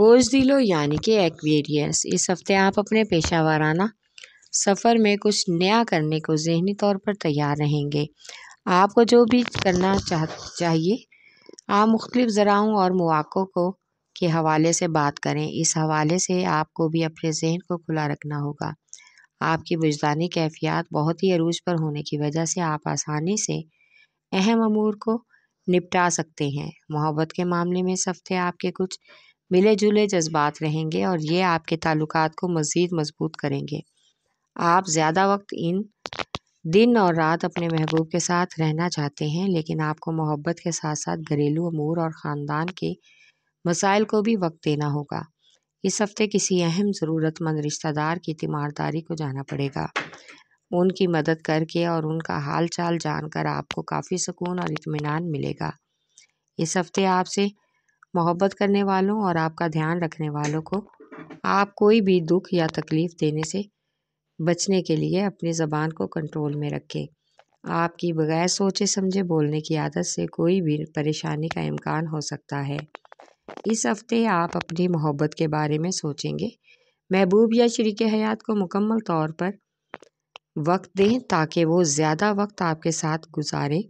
بوزدلو یعنی کہ ایکویریس، اس ہفتے آپ اپنے پیشہ ورانہ سفر میں کچھ نیا کرنے کو ذہنی طور پر تیار رہیں گے۔ آپ کو جو بھی کرنا چاہیے، آپ مختلف ذرائع اور مواقع کے حوالے سے بات کریں۔ اس حوالے سے آپ کو بھی اپنے ذہن کو کھلا رکھنا ہوگا۔ آپ کی وجدانی کیفیات بہت ہی عروج پر ہونے کی وجہ سے آپ آسانی سے اہم امور کو نپٹا سکتے ہیں۔ محبت کے معاملے میں اس ہفتے آپ کے کچھ ملے جلے جذبات رہیں گے اور یہ آپ کے تعلقات کو مزید مضبوط کریں گے۔ آپ زیادہ وقت دن اور رات اپنے محبوب کے ساتھ رہنا چاہتے ہیں، لیکن آپ کو محبت کے ساتھ ساتھ گھریلو امور اور خاندان کے مسائل کو بھی وقت دینا ہوگا۔ اس ہفتے کسی اہم ضرورت مند رشتہ دار کی تیمارداری کو جانا پڑے گا۔ ان کی مدد کر کے اور ان کا حال چال جان کر آپ کو کافی سکون اور اطمینان ملے گا۔ اس ہفتے آپ سے محبت کرنے والوں اور آپ کا دھیان رکھنے والوں کو آپ کوئی بھی دکھ یا تکلیف دینے سے بچنے کے لیے اپنی زبان کو کنٹرول میں رکھیں۔ آپ کی بغیر سوچے سمجھے بولنے کی عادت سے کوئی بھی پریشانی کا امکان ہو سکتا ہے۔ اس ہفتے آپ اپنی محبت کے بارے میں سوچیں گے۔ محبوب یا شریک حیات کو مکمل طور پر وقت دیں تاکہ وہ زیادہ وقت آپ کے ساتھ گزاریں۔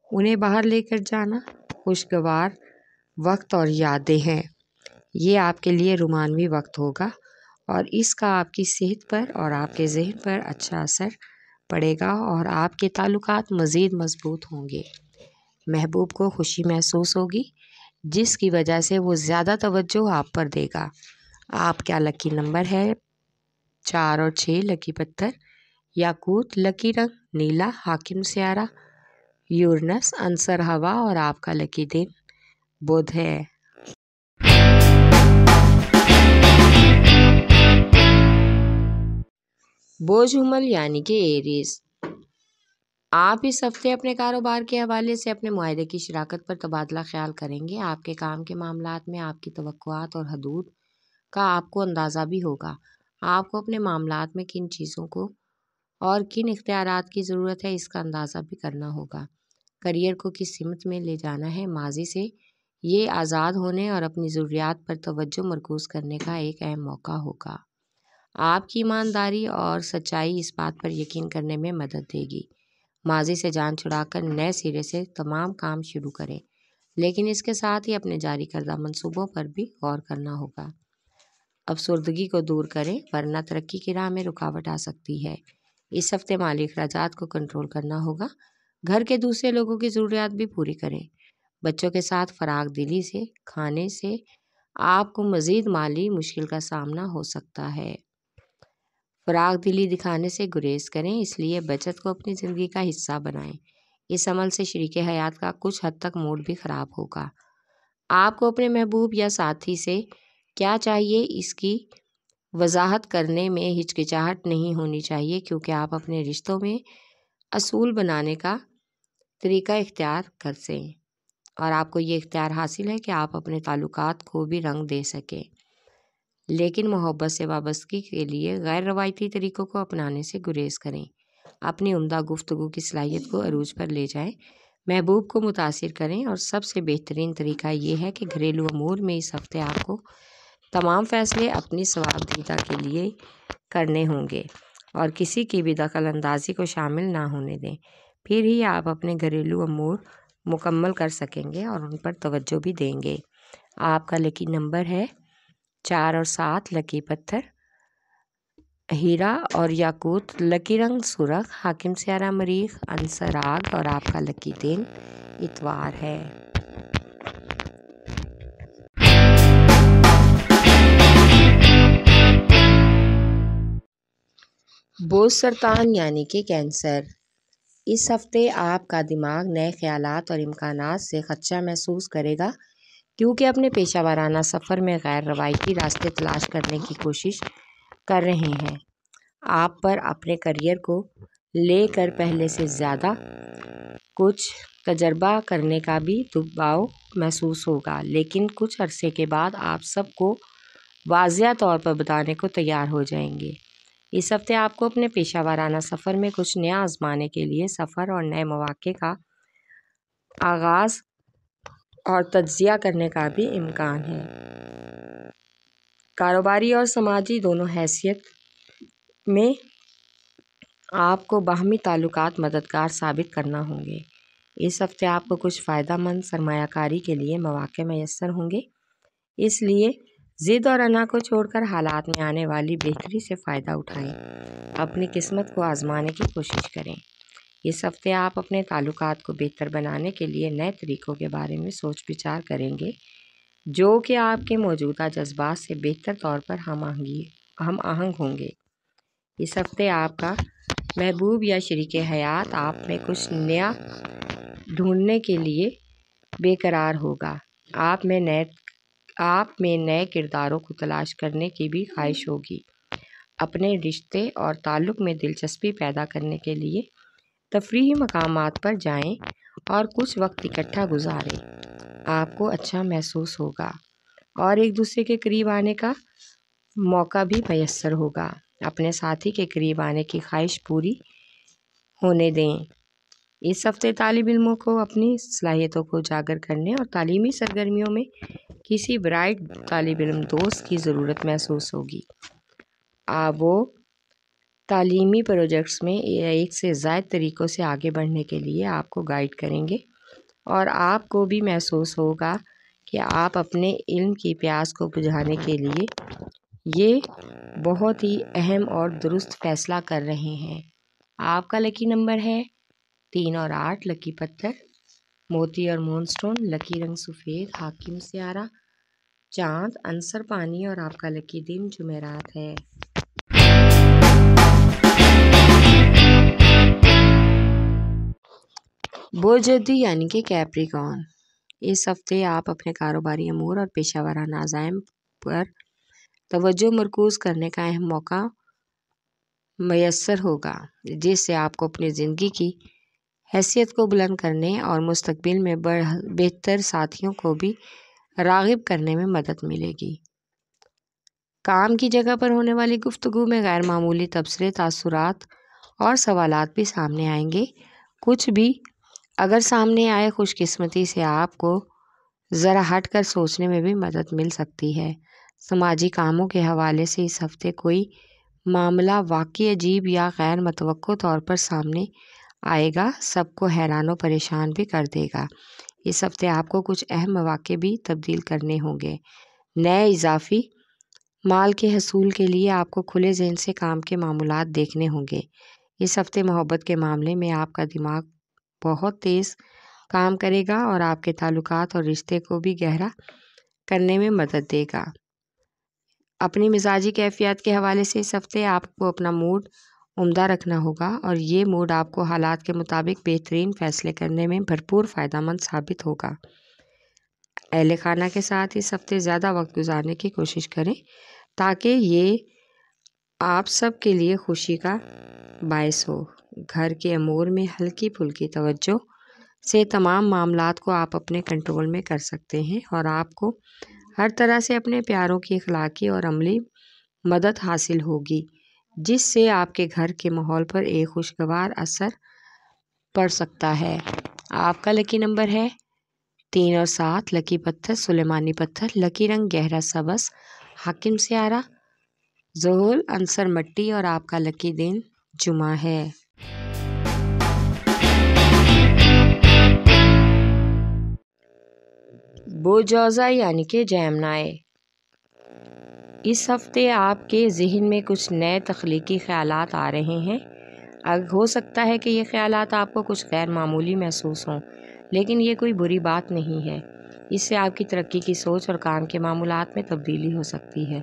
انہیں باہر لے کر جانا خوشگوار وقت اور یادیں ہیں۔ یہ آپ کے لیے رومانوی وقت ہوگا اور اس کا آپ کی صحت پر اور آپ کے ذہن پر اچھا اثر پڑے گا اور آپ کے تعلقات مزید مضبوط ہوں گے۔ محبوب کو خوشی محسوس ہوگی، جس کی وجہ سے وہ زیادہ توجہ آپ پر دے گا۔ آپ کا لکی نمبر ہے 4 اور 6، لکی پتھر یاقوت، لکی رنگ نیلا، حاکم سیارہ یورینس، عنصر ہوا اور آپ کا لکی دن بدھ ہے۔ بوجھ حمل یعنی کہ ایریز، آپ اس ہفتے اپنے کاروبار کے حوالے سے اپنے معاہدے کی شراکت پر تبادلہ خیال کریں گے۔ آپ کے کام کے معاملات میں آپ کی توقعات اور حدود کا آپ کو اندازہ بھی ہوگا۔ آپ کو اپنے معاملات میں کن چیزوں کو اور کن اختیارات کی ضرورت ہے، اس کا اندازہ بھی کرنا ہوگا۔ کیریئر کو کس سمت میں لے جانا ہے، ماضی سے یہ آزاد ہونے اور اپنی ضروریات پر توجہ مرکوز کرنے کا ایک اہم موقع ہوگا۔ آپ کی ایمانداری اور سچائی اس بات پر یقین کرنے میں مدد دے گی۔ ماضی سے جان چھڑا کر نئے سرے سے تمام کام شروع کریں، لیکن اس کے ساتھ ہی اپنے جاری کردہ منصوبوں پر بھی غور کرنا ہوگا۔ افسردگی کو دور کریں ورنہ ترقی کی راہ میں رکاوٹ آ سکتی ہے۔ اس ہفتے مالی اخراجات کو کنٹرول کرنا ہوگا۔ گھر کے دوسرے لوگوں کی ضروریات بھی پوری کریں۔ بچوں کے ساتھ فراغ دلی سے کھانے سے آپ کو مزید مالی مشکل کا سامنا ہو سکتا ہے۔ فراغ دلی دکھانے سے گریز کریں، اس لیے بچت کو اپنی زندگی کا حصہ بنائیں۔ اس عمل سے شریک حیات کا کچھ حد تک موڈ بھی خراب ہوگا۔ آپ کو اپنے محبوب یا ساتھی سے کیا چاہیے اس کی وضاحت کرنے میں ہچکچاہٹ نہیں ہونی چاہیے، کیونکہ آپ اپنے رشتوں میں اصول بنانے کا طریقہ اختیار کریں اور آپ کو یہ اختیار حاصل ہے کہ آپ اپنے تعلقات کو بھی رنگ دے سکیں، لیکن محبت سے وابستگی کے لیے غیر روایتی طریقوں کو اپنانے سے گریز کریں۔ اپنی عمدہ گفتگو کی صلاحیت کو عروج پر لے جائیں، محبوب کو متاثر کریں اور سب سے بہترین طریقہ یہ ہے کہ گھریلو امور میں اس ہفتے آپ کو تمام فیصلے اپنی ثوابدیدہ کے لیے کرنے ہوں گے اور کسی کی بھی دخل اندازی کو شامل نہ ہونے دیں، پھر ہی آپ اپنے گھریلو امور مکمل کر سکیں گے اور ان پر توجہ بھی دیں گے۔ آپ کا لکی نمبر ہے 4 اور 7، لکی پتھر ہیرا اور یاقوت، لکی رنگ سرخ، حاکم سیارہ مریخ، عنصر آگ اور آپ کا لکی دن اتوار ہے۔ بوجھ سرطان یعنی کہ کینسر، اس ہفتے آپ کا دماغ نئے خیالات اور امکانات سے خدشہ محسوس کرے گا، کیونکہ اپنے پیشہ ورانہ سفر میں غیر روایتی راستے تلاش کرنے کی کوشش کر رہے ہیں۔ آپ پر اپنے کیریئر کو لے کر پہلے سے زیادہ کچھ تجربہ کرنے کا بھی دباؤ محسوس ہوگا، لیکن کچھ عرصے کے بعد آپ سب کو واضح طور پر بتانے کو تیار ہو جائیں گے۔ اس ہفتے آپ کو اپنے پیشہ ورانہ سفر میں کچھ نیا آزمانے کے لیے سفر اور نئے مواقع کا آغاز اور تجزیہ کرنے کا بھی امکان ہے۔ کاروباری اور سماجی دونوں حیثیت میں آپ کو باہمی تعلقات مددگار ثابت کرنا ہوں گے۔ اس ہفتے آپ کو کچھ فائدہ مند سرمایہ کاری کے لیے مواقع میسر ہوں گے، اس لیے ضد اور انا کو چھوڑ کر حالات میں آنے والی بہتری سے فائدہ اٹھائیں۔ اپنی قسمت کو آزمانے کی کوشش کریں۔ اس ہفتے آپ اپنے تعلقات کو بہتر بنانے کے لیے نئے طریقوں کے بارے میں سوچ بچار کریں گے جو کہ آپ کے موجودہ جذبات سے بہتر طور پر ہم آہنگ ہوں گے۔ اس ہفتے آپ کا محبوب یا شریک حیات آپ میں کچھ نیا ڈھونڈنے کے لیے بے قرار ہوگا۔ آپ میں نئے کرداروں کو تلاش کرنے کی بھی خواہش ہوگی۔ اپنے رشتے اور تعلق میں دلچسپی پیدا کرنے کے لیے تفریحی مقامات پر جائیں اور کچھ وقت اکٹھا گزاریں۔ آپ کو اچھا محسوس ہوگا اور ایک دوسرے کے قریب آنے کا موقع بھی میسر ہوگا۔ اپنے ساتھی کے قریب آنے کی خواہش پوری ہونے دیں۔ اس ہفتے طالب علموں کو اپنی صلاحیتوں کو اجاگر کرنے اور تعلیمی سرگرمیوں میں کسی برائٹ طالب علم دوست کی ضرورت محسوس ہوگی۔ وہ تعلیمی پروجیکٹس میں ایک سے زائد طریقوں سے آگے بڑھنے کے لیے آپ کو گائیڈ کریں گے اور آپ کو بھی محسوس ہوگا کہ آپ اپنے علم کی پیاس کو بجھانے کے لیے یہ بہت ہی اہم اور درست فیصلہ کر رہے ہیں۔ آپ کا لکی نمبر ہے 3 اور 8۔ لکی پتھر موتی اور مون سٹون۔ لکی رنگ سفید۔ حاکم سیارہ چاند۔ عنصر پانی اور آپ کا لکی دن جمعرات ہے۔ برج جدی یعنی کہ کیپریکارن، اس ہفتے آپ اپنے کاروباری امور اور پیشہ ورانہ عزائم پر توجہ مرکوز کرنے کا اہم موقع میسر ہوگا، جس سے آپ کو اپنی زندگی کی حیثیت کو بلند کرنے اور مستقبل میں بہتر ساتھیوں کو بھی راغب کرنے میں مدد ملے گی۔ کام کی جگہ پر ہونے والی گفتگو میں غیر معمولی تبصرے، تاثرات اور سوالات بھی سامنے آئیں گے۔ کچھ بھی اگر سامنے آئے، خوش قسمتی سے آپ کو ذرا ہٹ کر سوچنے میں بھی مدد مل سکتی ہے۔ سماجی کاموں کے حوالے سے اس ہفتے کوئی معاملہ واقعی عجیب یا غیر متوقع طور پر سامنے آئے گا، سب کو حیران و پریشان بھی کر دے گا۔ اس ہفتے آپ کو کچھ اہم مواقع بھی تبدیل کرنے ہوں گے۔ نئے اضافی مال کے حصول کے لیے آپ کو کھلے ذہن سے کام کے معاملات دیکھنے ہوں گے۔ اس ہفتے محبت کے معاملے میں آپ کا دماغ بہت تیز کام کرے گا اور آپ کے تعلقات اور رشتے کو بھی گہرا کرنے میں مدد دے گا۔ اپنی مزاجی کیفیت کے حوالے سے اس ہفتے آپ کو اپنا موڈ عمدہ رکھنا ہوگا اور یہ موڈ آپ کو حالات کے مطابق بہترین فیصلے کرنے میں بھرپور فائدہ مند ثابت ہوگا۔ اہل خانہ کے ساتھ اس ہفتے زیادہ وقت گزارنے کی کوشش کریں تاکہ یہ آپ سب کے لیے خوشی کا باعث ہو۔ گھر کے امور میں ہلکی پھلکی توجہ سے تمام معاملات کو آپ اپنے کنٹرول میں کر سکتے ہیں اور آپ کو ہر طرح سے اپنے پیاروں کی اخلاقی اور عملی مدد حاصل ہوگی، جس سے آپ کے گھر کے ماحول پر ایک خوشگوار اثر پڑ سکتا ہے۔ آپ کا لکی نمبر ہے 3 اور 7۔ لکی پتھر سلیمانی پتھر۔ لکی رنگ گہرا سبز۔ حاکم سیارہ ذہول۔ عنصر مٹی اور آپ کا لکی دن جمعہ ہے۔ برج جوزا یعنی کہ جیمنائی، اس ہفتے آپ کے ذہن میں کچھ نئے تخلیقی خیالات آ رہے ہیں۔ ہو سکتا ہے کہ یہ خیالات آپ کو کچھ غیر معمولی محسوس ہوں، لیکن یہ کوئی بری بات نہیں ہے۔ اس سے آپ کی ترقی کی سوچ اور کام کے معاملات میں تبدیلی ہو سکتی ہے۔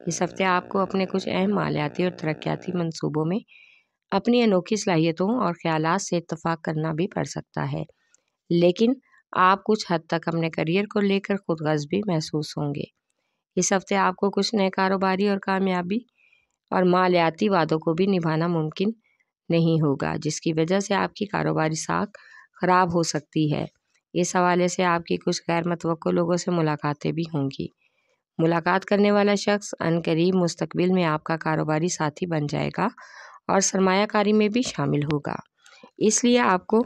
اس ہفتے آپ کو اپنے کچھ اہم مالیاتی اور ترقیاتی منصوبوں میں اپنی انوکھی صلاحیتوں اور خیالات سے اتفاق کرنا بھی پڑ سکتا ہے، لیکن آپ کچھ حد تک اپنے کیریئر کو لے کر خود غرض بھی محسوس ہوں گے۔ اس ہفتے آپ کو کچھ نئے کاروباری اور کامیابی اور مالیاتی وعدوں کو بھی نبھانا ممکن نہیں ہوگا، جس کی وجہ سے آپ کی کاروباری ساکھ خراب ہو سکتی ہے۔ اس حوالے سے آپ کی کچھ غیر متوقع لوگوں سے ملاقاتیں بھی ہوں گی۔ ملاقات کرنے والا شخص عنقریب مستقبل میں آپ کا کاروباری ساتھی بن جائے گا اور سرمایہ کاری میں بھی شامل ہوگا، اس لیے آپ کو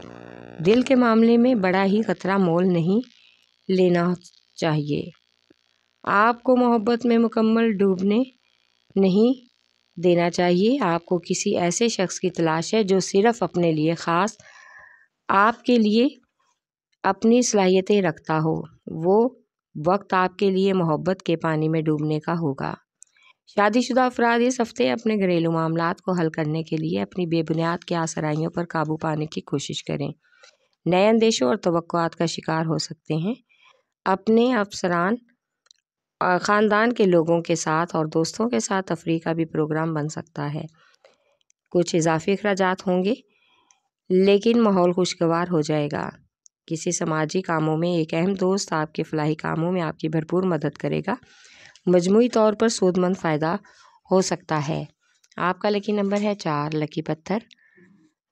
دل کے معاملے میں بڑا ہی خطرہ مول نہیں لینا چاہیے۔ آپ کو محبت میں مکمل ڈوبنے نہیں دینا چاہیے۔ آپ کو کسی ایسے شخص کی تلاش ہے جو صرف اپنے لیے خاص آپ کے لیے اپنی صلاحیتیں رکھتا ہو۔ وہ وقت آپ کے لیے محبت کے پانی میں ڈوبنے کا ہوگا۔ شادی شدہ افراد اس ہفتے اپنے گھریلو معاملات کو حل کرنے کے لیے اپنی بے بنیاد کے آسرائیوں پر قابو پانے کی کوشش کریں۔ نئے اندیشوں اور توقعات کا شکار ہو سکتے ہیں۔ اپنے افسران، خاندان کے لوگوں کے ساتھ اور دوستوں کے ساتھ تفریح کا بھی پروگرام بن سکتا ہے۔ کچھ اضافی اخراجات ہوں گے لیکن ماحول خوشگوار ہو جائے گا۔ کسی سماجی کاموں میں ایک اہم دوست آپ کے فلاحی کاموں میں آپ کی بھرپور مدد کرے گا۔ مجموعی طور پر سود مند فائدہ ہو سکتا ہے۔ آپ کا لکی نمبر ہے 4، لکی پتھر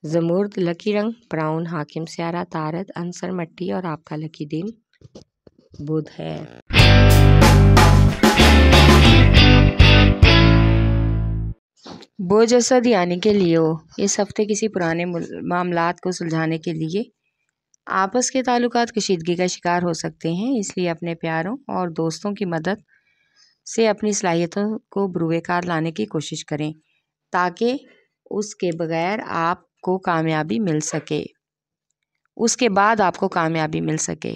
زمرد، لکی رنگ براؤن، حاکم سیارہ طارد، عنصر مٹی اور آپ کا لکی دن بدھ ہے۔ برج اسد یعنی کہ لیو، اس ہفتے کسی پرانے معاملات کو سلجھانے کے لیے آپس کے تعلقات کشیدگی کا شکار ہو سکتے ہیں، اس لیے اپنے پیاروں اور دوستوں کی مدد سے اپنی صلاحیتوں کو بروئے کار لانے کی کوشش کریں تاکہ اس کے بعد آپ کو کامیابی مل سکے۔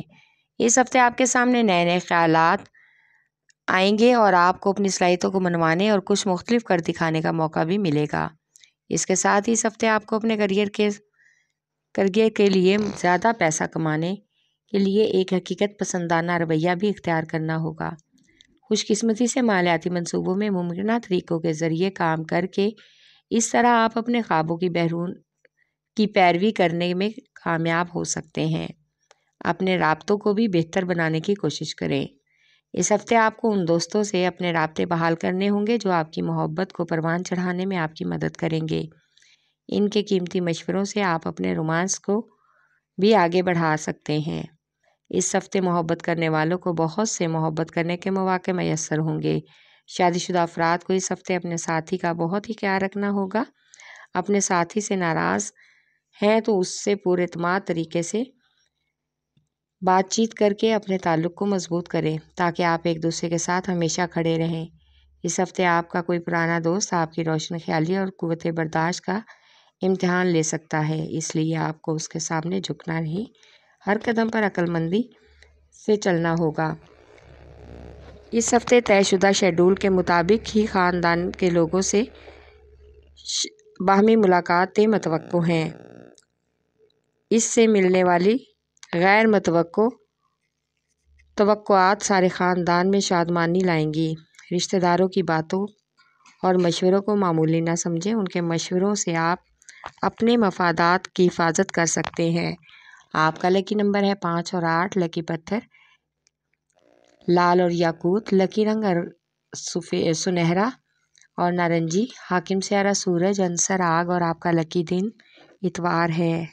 اس ہفتے آپ کے سامنے نئے نئے خیالات آئیں گے اور آپ کو اپنی صلاحیتوں کو منوانے اور کچھ مختلف کر دکھانے کا موقع بھی ملے گا۔ اس کے ساتھ ہی اس ہفتے آپ کو اپنے کریئر کے لیے زیادہ پیسہ کمانے کے لیے ایک حقیقت پسندانہ رویہ بھی اختیار کرنا ہوگا۔ خوش قسمتی سے مالیاتی منصوبوں میں ممکنہ طریقوں کے ذریعے کام کر کے اس طرح آپ اپنے خوابوں کی پیروی کرنے میں کامیاب ہو سکتے ہیں۔ اپنے رابطوں کو بھی بہتر بنانے کی کوشش کریں۔ اس ہفتے آپ کو ان دوستوں سے اپنے رابطے بحال کرنے ہوں گے جو آپ کی محبت کو پروان چڑھانے میں آپ کی مدد کریں گے۔ ان کے قیمتی مشوروں سے آپ اپنے رومانس کو بھی آگے بڑھا سکتے ہیں۔ اس ہفتے محبت کرنے والوں کو بہت سے محبت کرنے کے مواقع میسر ہوں گے۔ شادی شدہ افراد کو اس ہفتے اپنے ساتھی کا بہت ہی خیال رکھنا ہوگا۔ اپنے ساتھی سے ناراض ہیں تو اس سے پراعتماد طریقے سے بات چیت کر کے اپنے تعلق کو مضبوط کریں تاکہ آپ ایک دوسرے کے ساتھ ہمیشہ کھڑے رہیں۔ اس ہفتے آپ کا کوئی پرانا دوست آپ کی روشن خیالی اور قوت برداشت کا امتحان لے سکتا ہے، اس لیے آپ کو اس کے سامنے جھکنا نہیں، ہر قدم پر عقل مندی سے چلنا ہوگا۔ اس ہفتے طے شدہ شیڈول کے مطابق ہی خاندان کے لوگوں سے باہمی ملاقاتیں متوقع ہیں۔ اس سے ملنے والی غیر متوقع توقعات سارے خاندان میں شادمانی لائیں گی۔ رشتہ داروں کی باتوں اور مشوروں کو معمولی نہ سمجھیں، ان کے مشوروں سے آپ اپنے مفادات کی حفاظت کر سکتے ہیں۔ آپ کا لکی نمبر ہے 5 اور 8، لکی پتھر لال اور یاقوت، لکی رنگ سنہرا اور نارنجی، حاکم سیارہ سورج، عنصر آگ اور آپ کا لکی دن اتوار ہے۔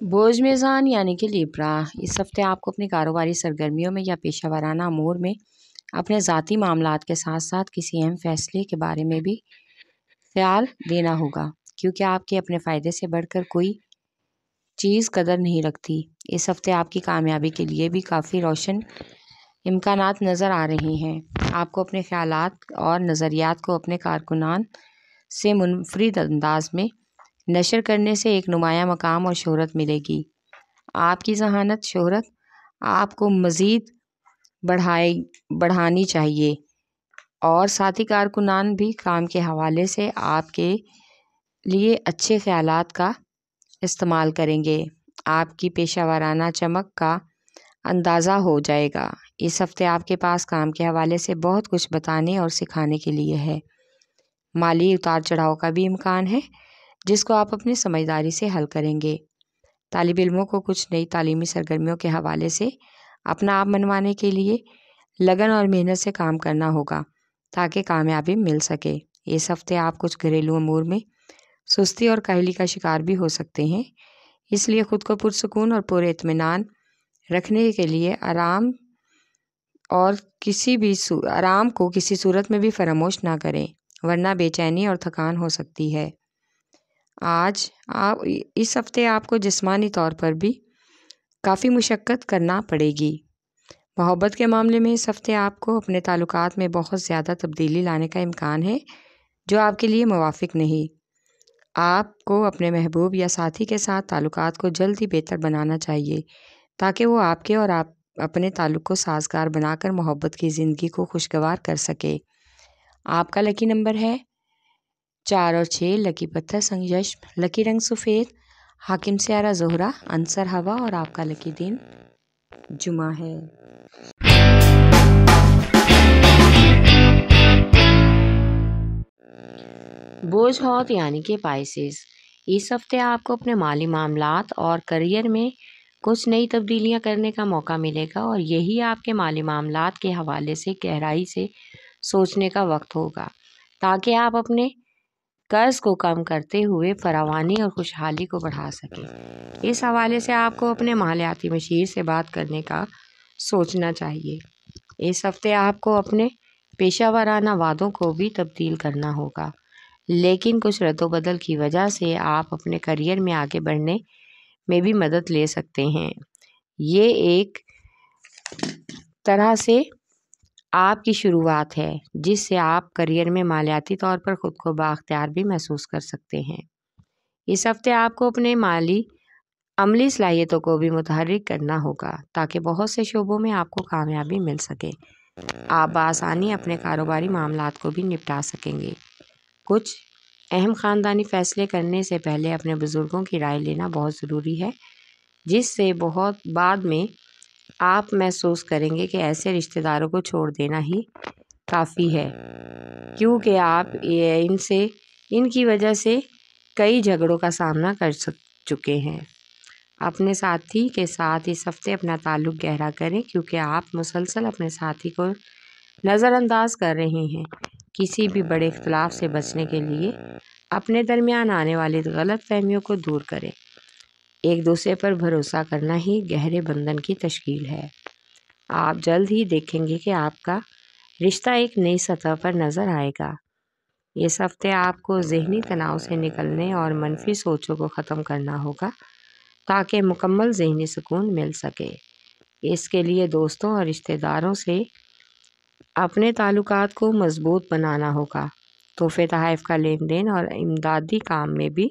برج میزان یعنی کہ لیبرا، اس ہفتے آپ کو اپنی کاروباری سرگرمیوں میں یا پیشہ ورانہ امور میں اپنے ذاتی معاملات کے ساتھ ساتھ کسی اہم فیصلے کے بارے میں بھی خیال دینا ہوگا، کیونکہ آپ کے اپنے فائدے سے بڑھ کر کوئی چیز قدر نہیں رکھتی۔ اس ہفتے آپ کی کامیابی کے لیے بھی کافی روشن امکانات نظر آ رہے ہیں۔ آپ کو اپنے خیالات اور نظریات کو اپنے کارکنان سے منفرد انداز میں نشر کرنے سے ایک نمایاں مقام اور شہرت ملے گی۔ آپ کی ذہانت شہرت آپ کو مزید بڑھانی چاہیے اور ساتھی کارکنان بھی کام کے حوالے سے آپ کے لیے اچھے خیالات کا استعمال کریں گے۔ آپ کی پیشہ ورانہ چمک کا اندازہ ہو جائے گا۔ اس ہفتے آپ کے پاس کام کے حوالے سے بہت کچھ بتانے اور سکھانے کے لیے ہے۔ مالی اتار چڑھاؤ کا بھی امکان ہے جس کو آپ اپنی سمجھداری سے حل کریں گے۔ طالب علموں کو کچھ نئی تعلیمی سرگرمیوں کے حوالے سے اپنا آپ منوانے کے لیے لگن اور محنت سے کام کرنا ہوگا تاکہ کامیابی مل سکے۔ اس ہفتے آپ کچھ گھریلو امور میں سستی اور کاہلی کا شکار بھی ہو سکتے ہیں، اس لیے خود کو پرسکون اور پر اطمینان رکھنے کے لیے آرام کو کسی صورت میں بھی فراموش نہ کریں ورنہ بے چینی اور تھکان ہو سکتی ہے۔ اس ہفتے آپ کو جسمانی طور پر بھی کافی مشقت کرنا پڑے گی۔ محبت کے معاملے میں اس ہفتے آپ کو اپنے تعلقات میں بہت زیادہ تبدیلی لانے کا امکان ہے جو آپ کے لیے موافق نہیں۔ آپ کو اپنے محبوب یا ساتھی کے ساتھ تعلقات کو جلد ہی بہتر بنانا چاہیے تاکہ وہ آپ کے اور آپ اپنے تعلق کو سازگار بنا کر محبت کی زندگی کو خوشگوار کر سکے۔ آپ کا لکی نمبر ہے 4 اور 6، لکی پتھر سنگ لکی رنگ سفید، حاکم سیارہ زہرہ، عنصر ہوا اور آپ کا لکی دن جمعہ ہے۔ بوجھ ہاتھ یعنی کہ پائسز، اس ہفتے آپ کو اپنے مالی معاملات اور کریئر میں کچھ نئی تبدیلیاں کرنے کا موقع ملے گا اور یہی آپ کے مالی معاملات کے حوالے سے گہرائی سے سوچنے کا وقت ہوگا تاکہ آپ اپنے قرض کو کم کرتے ہوئے فراوانی اور خوشحالی کو بڑھا سکیں۔ اس حوالے سے آپ کو اپنے مالیاتی مشیر سے بات کرنے کا سوچنا چاہیے۔ اس ہفتے آپ کو اپنے پیشہ ورانہ وعدوں کو بھی تبدیل کرنا ہوگا، لیکن کچھ رد و بدل کی وجہ سے آپ اپنے کریئر میں آگے بڑھنے میں بھی مدد لے سکتے ہیں۔ یہ ایک طرح سے آپ کی شروعات ہے جس سے آپ کریئر میں مالیاتی طور پر خود کو بااختیار بھی محسوس کر سکتے ہیں۔ اس ہفتے آپ کو اپنے عملی صلاحیتوں کو بھی متحرک کرنا ہوگا تاکہ بہت سے شعبوں میں آپ کو کامیابی مل سکے۔ آپ بآسانی اپنے کاروباری معاملات کو بھی نپٹا سکیں گے۔ کچھ اہم خاندانی فیصلے کرنے سے پہلے اپنے بزرگوں کی رائے لینا بہت ضروری ہے، جس سے بہت بعد میں آپ محسوس کریں گے کہ ایسے رشتہ داروں کو چھوڑ دینا ہی کافی ہے، کیونکہ آپ ان کی وجہ سے کئی جھگڑوں کا سامنا کر چکے ہیں۔ اپنے ساتھی کے ساتھ اس ہفتے اپنا تعلق گہرا کریں کیونکہ آپ مسلسل اپنے ساتھی کو نظر انداز کر رہے ہیں۔ کسی بھی بڑے اختلاف سے بچنے کے لیے اپنے درمیان آنے والی غلط فہمیوں کو دور کریں۔ ایک دوسرے پر بھروسہ کرنا ہی گہرے بندھن کی تشکیل ہے۔ آپ جلد ہی دیکھیں گے کہ آپ کا رشتہ ایک نئی سطح پر نظر آئے گا۔ اس ہفتے آپ کو ذہنی تناؤ سے نکلنے اور منفی سوچوں کو ختم کرنا ہوگا تاکہ مکمل ذہنی سکون مل سکے۔ اس کے لیے دوستوں اور رشتہ داروں سے اپنے تعلقات کو مضبوط بنانا ہوگا۔ تحفے تحائف کا لین دین اور امدادی کام میں بھی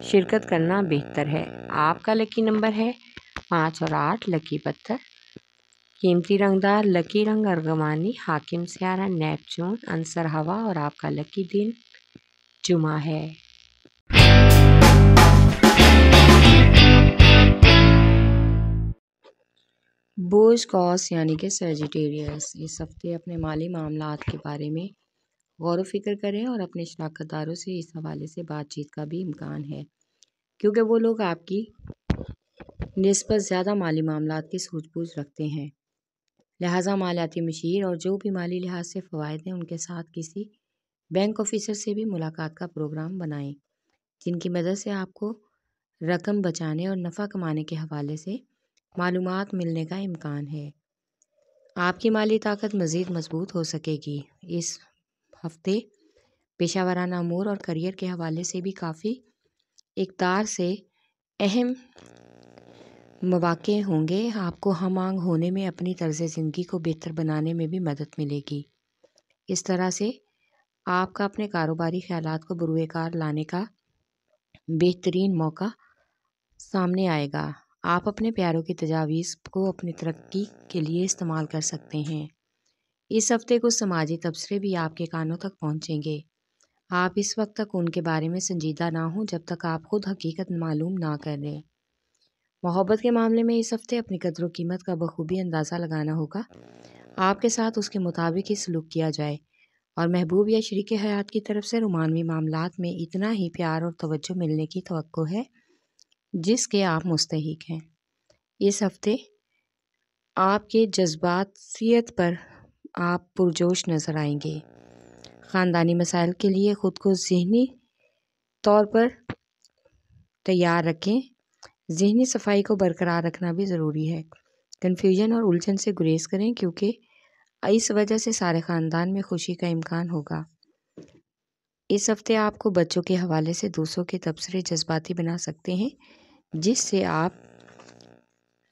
شرکت کرنا بہتر ہے۔ آپ کا لکی نمبر ہے 5 اور 8، لکی پتھر قیمتی رنگدار لکی رنگ ارغوانی، حاکم سیارہ نیپچون، عنصر ہوا اور آپ کا لکی دن جمعہ ہے۔ بوجھ قوس یعنی کہ سیجیٹیریس، اس ہفتے اپنے مالی معاملات کے بارے میں غور و فکر کریں اور اپنے شراکت داروں سے اس حوالے سے بات چیت کا بھی امکان ہے کیونکہ وہ لوگ آپ کی نسبت زیادہ مالی معاملات کی سوجھ بوجھ رکھتے ہیں۔ لہٰذا مالیاتی مشیر اور جو بھی مالی لحاظ سے فوائد ہیں ان کے ساتھ کسی بینک آفیسر سے بھی ملاقات کا پروگرام بنائیں جن کی مدد سے آپ کو رقم بچانے اور نفع کمانے کے حوالے سے معلومات ملنے کا امکان ہے۔ آپ کی مالی طاقت مزید مضبوط ہو سکے گی۔ اس ہفتے پیشہ ورانہ امور اور کریئر کے حوالے سے بھی کافی اقدار سے اہم مواقع ہوں گے۔ آپ کو ہم آہنگ ہونے میں اپنی طرز زندگی کو بہتر بنانے میں بھی مدد ملے گی۔ اس طرح سے آپ کا اپنے کاروباری خیالات کو بروئے کار لانے کا بہترین موقع سامنے آئے گا۔ آپ اپنے پیاروں کی تجاویز کو اپنی ترقی کے لیے استعمال کر سکتے ہیں۔ اس ہفتے کچھ سماجی تبصرے بھی آپ کے کانوں تک پہنچیں گے۔ آپ اس وقت تک ان کے بارے میں سنجیدہ نہ ہوں جب تک آپ خود حقیقت معلوم نہ کر لیں۔ محبت کے معاملے میں اس ہفتے اپنی قدر و قیمت کا بخوبی اندازہ لگانا ہوگا۔ آپ کے ساتھ اس کے مطابق ہی سلوک کیا جائے اور محبوب یا شریک حیات کی طرف سے رومانوی معاملات میں اتنا ہی پیار اور توجہ ملنے کی توقع ہے جس کے آپ مستحق ہیں۔ اس ہفتے آپ کے جذباتیت پر آپ پرجوش نظر آئیں گے۔ خاندانی مسائل کے لیے خود کو ذہنی طور پر تیار رکھیں۔ ذہنی صفائی کو برقرار رکھنا بھی ضروری ہے۔ کنفیوژن اور الجھن سے گریز کریں کیونکہ اس وجہ سے سارے خاندان میں خوشی کا امکان ہوگا۔ اس ہفتے آپ کو بچوں کے حوالے سے دوسروں کے تبصرے جذباتی بنا سکتے ہیں جس سے آپ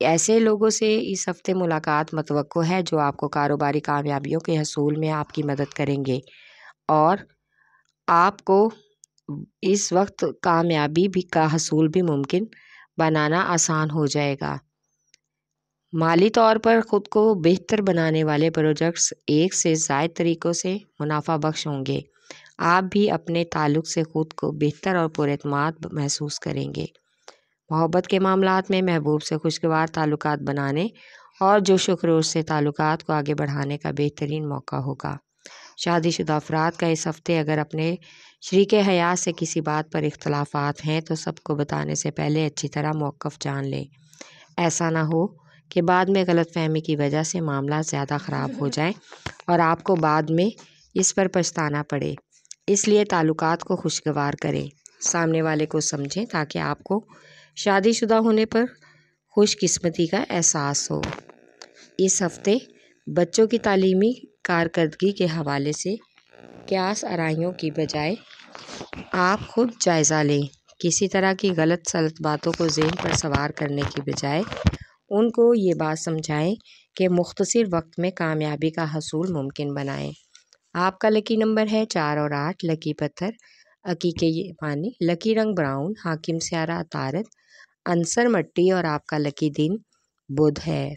ایسے لوگوں سے اس ہفتے ملاقات متوقع ہے جو آپ کو کاروباری کامیابیوں کے حصول میں آپ کی مدد کریں گے، اور آپ کو اس وقت کامیابی بھی کا حصول بھی ممکن بنانا آسان ہو جائے گا۔ مالی طور پر خود کو بہتر بنانے والے پروجیکٹس ایک سے زائد طریقوں سے منافع بخش ہوں گے۔ آپ بھی اپنے تعلق سے خود کو بہتر اور پر اعتماد محسوس کریں گے۔ محبت کے معاملات میں محبوب سے خوشگوار تعلقات بنانے اور جوش و خروش سے تعلقات کو آگے بڑھانے کا بہترین موقع ہوگا۔ شادی شدہ افراد کا اس ہفتے اگر اپنے شریک حیات سے کسی بات پر اختلافات ہیں تو سب کو بتانے سے پہلے اچھی طرح موقف جان لیں۔ ایسا نہ ہو کہ بعد میں غلط فہمی کی وجہ سے معاملات زیادہ خراب ہو جائیں اور آپ کو بعد میں اس پر پچھتانا پڑے۔ اس لیے تعلقات کو خوشگوار کریں، سامنے والے کو سمجھیں تاکہ آپ کو شادی شدہ ہونے پر خوش قسمتی کا احساس ہو۔ اس ہفتے بچوں کی تعلیمی کارکردگی کے حوالے سے قیاس آرائیوں کی بجائے آپ خود جائزہ لیں۔ کسی طرح کی غلط سلط باتوں کو ذہن پر سوار کرنے کی بجائے ان کو یہ بات سمجھائیں کہ مختصر وقت میں کامیابی کا حصول ممکن بنائیں۔ آپ کا لکی نمبر ہے 4 اور 8، لکی پتھر عقیقے پانی، لکی رنگ براؤن، حاکم سیارہ عطارد، عنصر مٹی، اور آپ کا لکی دن بدھ ہے۔